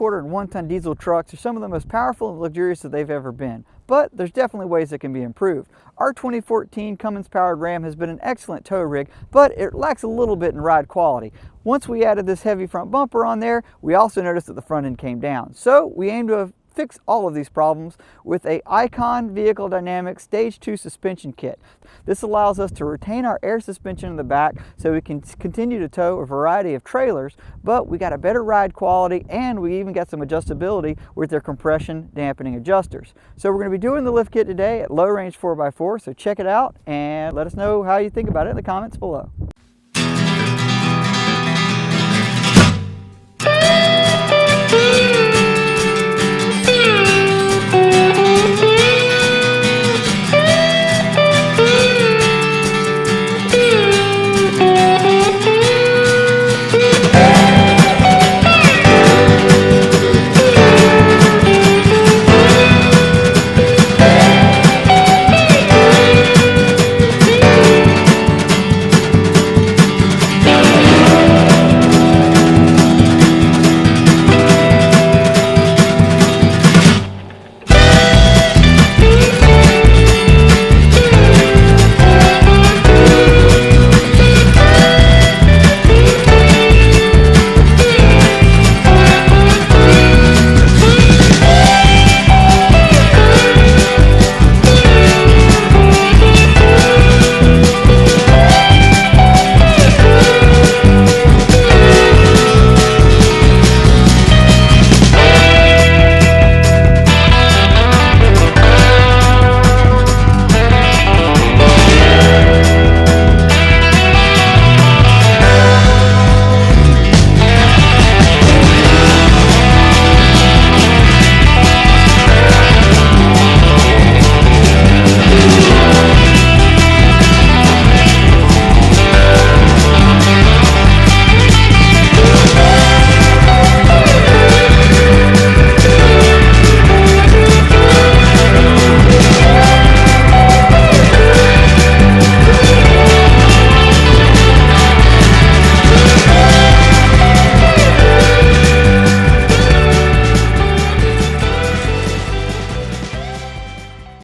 3/4 and 1-ton diesel trucks are some of the most powerful and luxurious that they've ever been, but there's definitely ways that can be improved. Our 2014 Cummins powered Ram has been an excellent tow rig, but it lacks a little bit in ride quality. Once we added this heavy front bumper on there, we also noticed that the front end came down. So we aim to fix all of these problems with a Icon Vehicle Dynamics Stage 2 suspension kit. This allows us to retain our air suspension in the back so we can continue to tow a variety of trailers, but we got a better ride quality and we even got some adjustability with their compression dampening adjusters. So we're going to be doing the lift kit today at Low Range 4x4, so check it out and let us know how you think about it in the comments below.